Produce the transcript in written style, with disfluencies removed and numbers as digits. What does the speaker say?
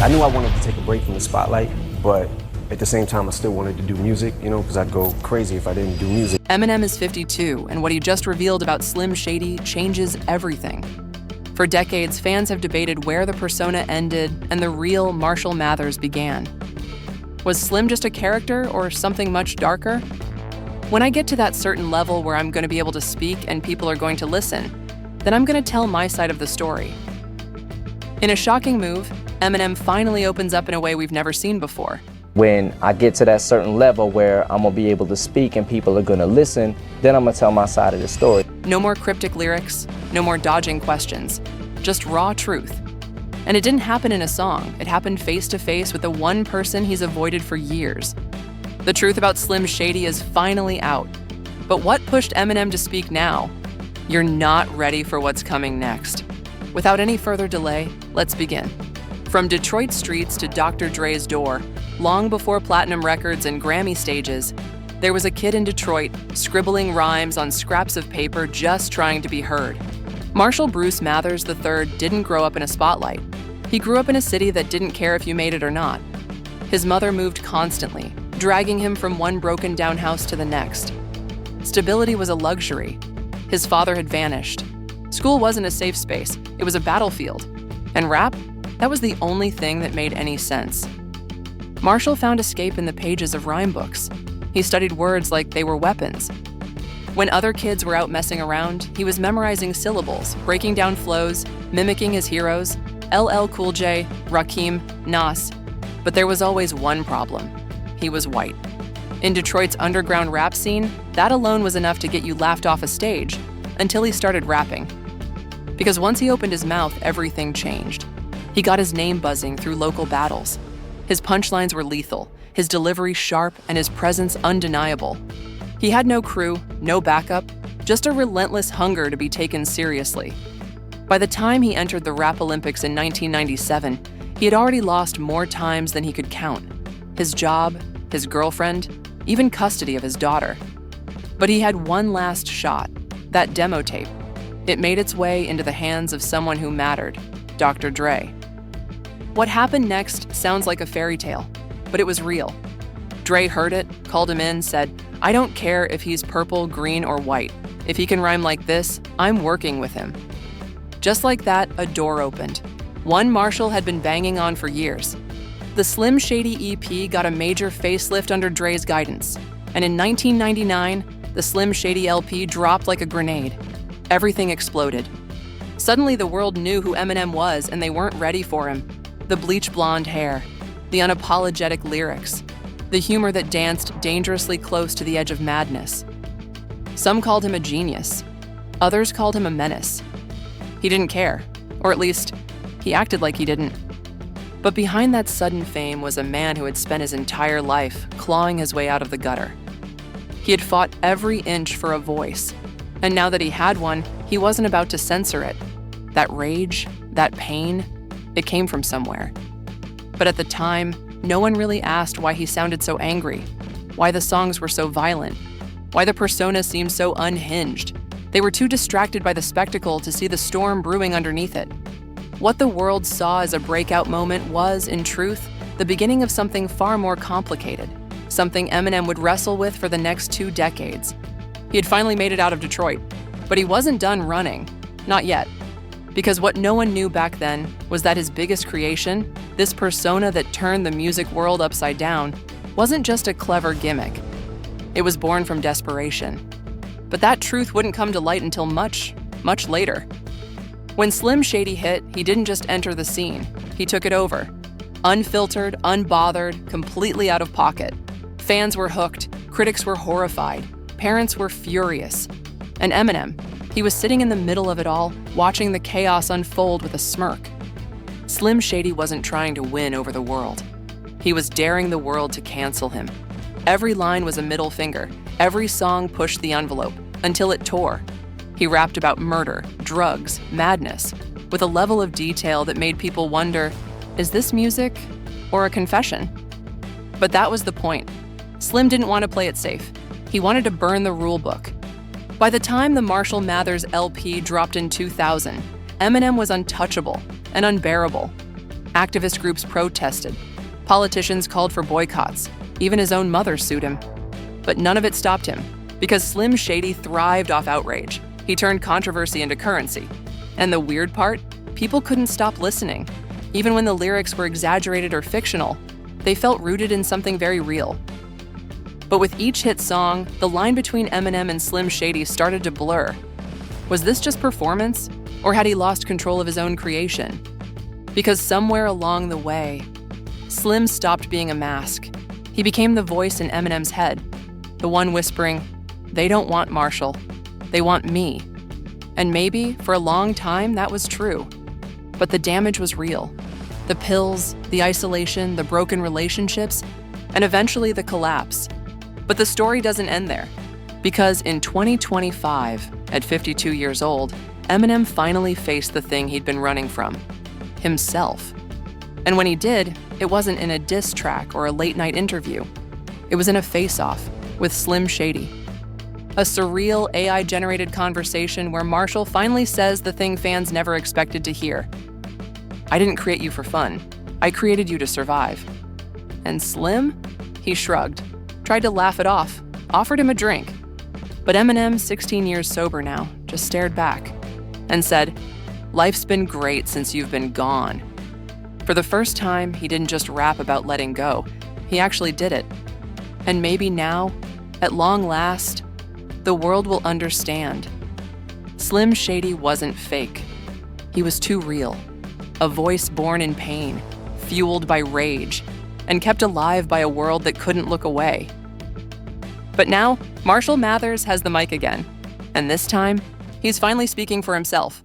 I knew I wanted to take a break from the spotlight, but at the same time, I still wanted to do music, because I'd go crazy if I didn't do music. Eminem is 52, and what he just revealed about Slim Shady changes everything. For decades, fans have debated where the persona ended and the real Marshall Mathers began. Was Slim just a character or something much darker? When I get to that certain level where I'm going to be able to speak and people are going to listen, then I'm going to tell my side of the story. In a shocking move, Eminem finally opens up in a way we've never seen before. When I get to that certain level where I'm gonna be able to speak and people are gonna listen, then I'm gonna tell my side of the story. No more cryptic lyrics, no more dodging questions, just raw truth. And it didn't happen in a song, it happened face to face with the one person he's avoided for years. The truth about Slim Shady is finally out. But what pushed Eminem to speak now? You're not ready for what's coming next. Without any further delay, let's begin. From Detroit streets to Dr. Dre's door, long before platinum records and Grammy stages, there was a kid in Detroit scribbling rhymes on scraps of paper just trying to be heard. Marshall Bruce Mathers III didn't grow up in a spotlight. He grew up in a city that didn't care if you made it or not. His mother moved constantly, dragging him from one broken down house to the next. Stability was a luxury. His father had vanished. School wasn't a safe space, it was a battlefield. And rap? That was the only thing that made any sense. Marshall found escape in the pages of rhyme books. He studied words like they were weapons. When other kids were out messing around, he was memorizing syllables, breaking down flows, mimicking his heroes, LL Cool J, Rakim, Nas. But there was always one problem. He was white. In Detroit's underground rap scene, that alone was enough to get you laughed off a stage, until he started rapping. Because once he opened his mouth, everything changed. He got his name buzzing through local battles. His punchlines were lethal, his delivery sharp, and his presence undeniable. He had no crew, no backup, just a relentless hunger to be taken seriously. By the time he entered the Rap Olympics in 1997, he had already lost more times than he could count. His job, his girlfriend, even custody of his daughter. But he had one last shot, that demo tape. It made its way into the hands of someone who mattered, Dr. Dre. What happened next sounds like a fairy tale, but it was real. Dre heard it, called him in, said, "I don't care if he's purple, green, or white. If he can rhyme like this, I'm working with him." Just like that, a door opened. One Marshall had been banging on for years. The Slim Shady EP got a major facelift under Dre's guidance, and in 1999, the Slim Shady LP dropped like a grenade. Everything exploded. Suddenly, the world knew who Eminem was, and they weren't ready for him. The bleach blonde hair, the unapologetic lyrics, the humor that danced dangerously close to the edge of madness. Some called him a genius. Others called him a menace. He didn't care, or at least, he acted like he didn't. But behind that sudden fame was a man who had spent his entire life clawing his way out of the gutter. He had fought every inch for a voice, and now that he had one, he wasn't about to censor it. That rage, that pain, it came from somewhere. But at the time, no one really asked why he sounded so angry, why the songs were so violent, why the persona seemed so unhinged. They were too distracted by the spectacle to see the storm brewing underneath it. What the world saw as a breakout moment was, in truth, the beginning of something far more complicated, something Eminem would wrestle with for the next 2 decades. He had finally made it out of Detroit, but he wasn't done running. Not yet. Because what no one knew back then was that his biggest creation, this persona that turned the music world upside down, wasn't just a clever gimmick. It was born from desperation. But that truth wouldn't come to light until much, much later. When Slim Shady hit, he didn't just enter the scene, he took it over. Unfiltered, unbothered, completely out of pocket. Fans were hooked, critics were horrified, parents were furious. And Eminem, he was sitting in the middle of it all, watching the chaos unfold with a smirk. Slim Shady wasn't trying to win over the world. He was daring the world to cancel him. Every line was a middle finger. Every song pushed the envelope, until it tore. He rapped about murder, drugs, madness, with a level of detail that made people wonder, is this music or a confession? But that was the point. Slim didn't want to play it safe. He wanted to burn the rule book. By the time the Marshall Mathers LP dropped in 2000, Eminem was untouchable and unbearable. Activist groups protested. Politicians called for boycotts. Even his own mother sued him. But none of it stopped him, because Slim Shady thrived off outrage. He turned controversy into currency. And the weird part? People couldn't stop listening. Even when the lyrics were exaggerated or fictional, they felt rooted in something very real. But with each hit song, the line between Eminem and Slim Shady started to blur. Was this just performance, or had he lost control of his own creation? Because somewhere along the way, Slim stopped being a mask. He became the voice in Eminem's head, the one whispering, "They don't want Marshall, they want me." And maybe, for a long time, that was true. But the damage was real. The pills, the isolation, the broken relationships, and eventually the collapse. But the story doesn't end there. Because in 2025, at 52 years old, Eminem finally faced the thing he'd been running from: himself. And when he did, it wasn't in a diss track or a late-night interview. It was in a face-off with Slim Shady. A surreal AI-generated conversation where Marshall finally says the thing fans never expected to hear. "I didn't create you for fun. I created you to survive." And Slim? He shrugged, tried to laugh it off, offered him a drink. But Eminem, 16 years sober now, just stared back and said, "Life's been great since you've been gone." For the first time, he didn't just rap about letting go. He actually did it. And maybe now, at long last, the world will understand. Slim Shady wasn't fake. He was too real. A voice born in pain, fueled by rage, and kept alive by a world that couldn't look away. But now, Marshall Mathers has the mic again. And this time, he's finally speaking for himself.